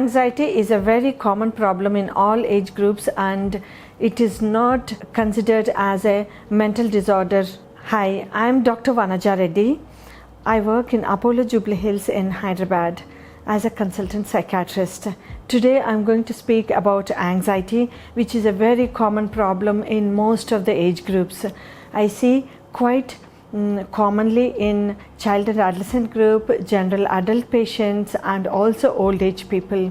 Anxiety is a very common problem in all age groups and it is not considered as a mental disorder. Hi, I'm Dr. Vanaja Reddy. I work in Apollo Jubilee Hills in Hyderabad as a consultant psychiatrist. Today I'm going to speak about anxiety, which is a very common problem in most of the age groups. I see quite commonly in child and adolescent group, general adult patients and also old age people.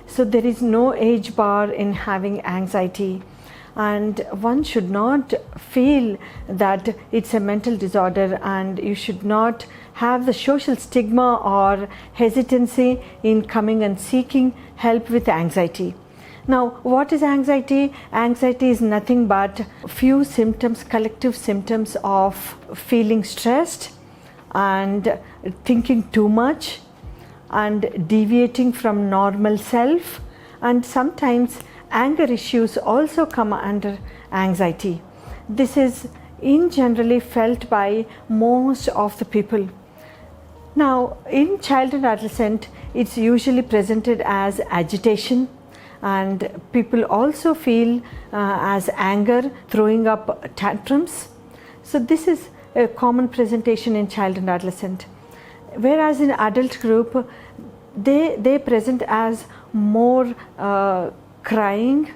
So there is no age bar in having anxiety, and one should not feel that it's a mental disorder, and you should not have the social stigma or hesitancy in coming and seeking help with anxiety. Now, what is anxiety? Anxiety is nothing but few symptoms, collective symptoms of feeling stressed and thinking too much and deviating from normal self, and sometimes anger issues also come under anxiety. This is generally felt by most of the people. Now, in child and adolescent, it's usually presented as agitation, and people also feel as anger, throwing up tantrums. So this is a common presentation in child and adolescent. Whereas in adult group, they present as more crying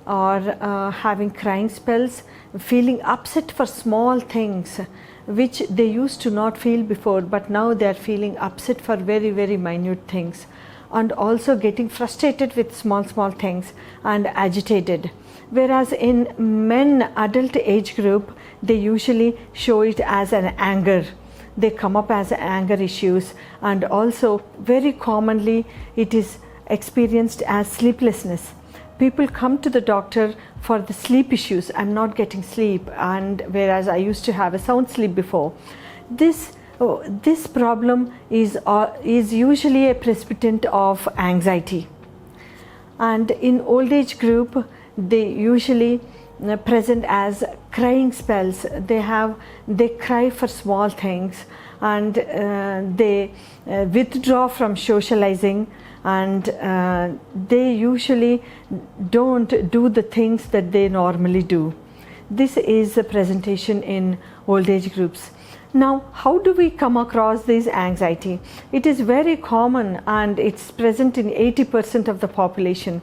or having crying spells, feeling upset for small things which they used to not feel before, but now they are feeling upset for very, very minute things, and also getting frustrated with small things and agitated. Whereas in men adult age group, they usually show it as an anger. They come up as anger issues, and also very commonly it is experienced as sleeplessness. People come to the doctor for the sleep issues. I'm not getting sleep, and whereas I used to have a sound sleep before. This problem is usually a precipitant of anxiety. And in old age group, they usually present as crying spells. They cry for small things, and they withdraw from socializing, and they usually don't do the things that they normally do. This is the presentation in old age groups. Now, how do we come across this anxiety? It is very common and it's present in 80% of the population.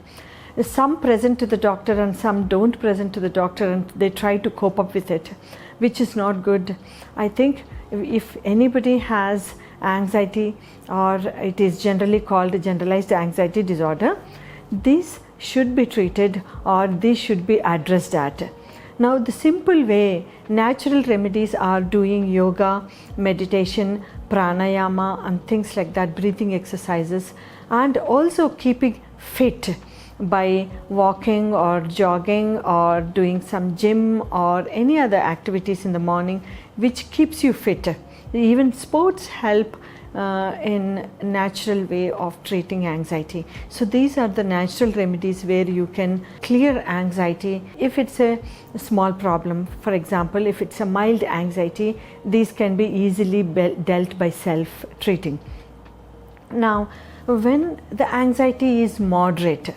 Some present to the doctor and some don't present to the doctor, and they try to cope up with it, which is not good. I think if anybody has anxiety, or it is generally called a generalized anxiety disorder, this should be treated or this should be addressed at. Now, the simple way, natural remedies are doing yoga, meditation, pranayama and things like that, breathing exercises, and also keeping fit by walking or jogging or doing some gym or any other activities in the morning which keeps you fit. Even sports help in natural way of treating anxiety. So these are the natural remedies where you can clear anxiety. If it's a small problem, for example, if it's a mild anxiety, these can be easily dealt by self-treating. Now, when the anxiety is moderate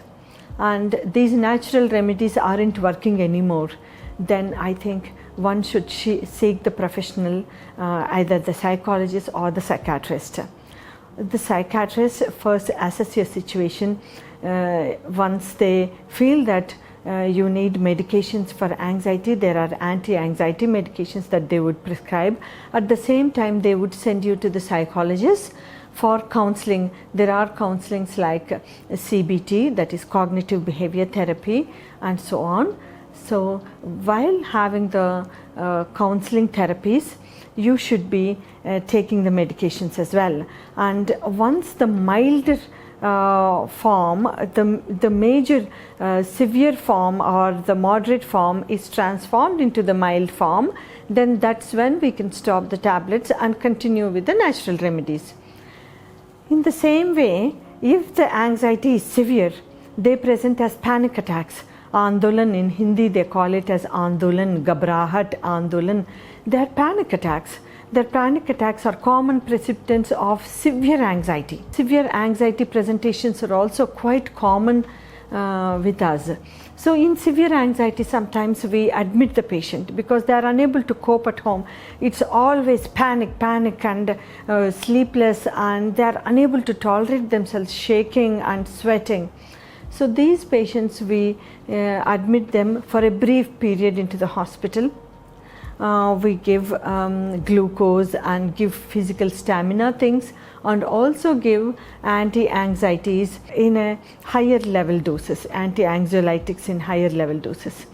and these natural remedies aren't working anymore, then I think one should seek the professional, either the psychologist or the psychiatrist. The psychiatrist first assess your situation. Once they feel that you need medications for anxiety, there are anti-anxiety medications that they would prescribe. At the same time, they would send you to the psychologist for counseling. There are counselings like CBT, that is cognitive behavior therapy, and so on. So while having the counseling therapies, you should be taking the medications as well. And once the milder form, the major severe form or the moderate form is transformed into the mild form, then that's when we can stop the tablets and continue with the natural remedies. In the same way, if the anxiety is severe, they present as panic attacks. Andolan, in Hindi they call it as Andolan, Gabrahat, Andolan. They are panic attacks. Their panic attacks are common precipitants of severe anxiety. Severe anxiety presentations are also quite common with us. So in severe anxiety, sometimes we admit the patient because they are unable to cope at home. It's always panic and sleepless, and they are unable to tolerate themselves shaking and sweating. So these patients, we admit them for a brief period into the hospital. We give glucose and give physical stamina things, and also give anti-anxieties in a higher level doses, anti-anxiolytics in higher level doses.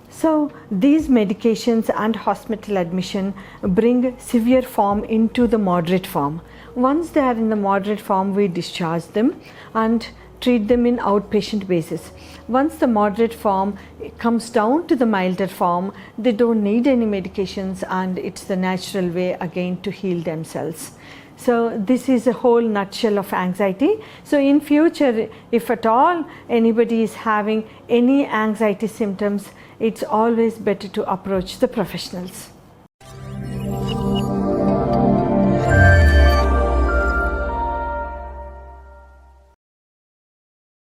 So these medications and hospital admission bring severe form into the moderate form. Once they are in the moderate form, we discharge them and treat them in outpatient basis. Once the moderate form comes down to the milder form, they don't need any medications, and it's the natural way again to heal themselves. So this is a whole nutshell of anxiety. So in future, if at all anybody is having any anxiety symptoms, it's always better to approach the professionals.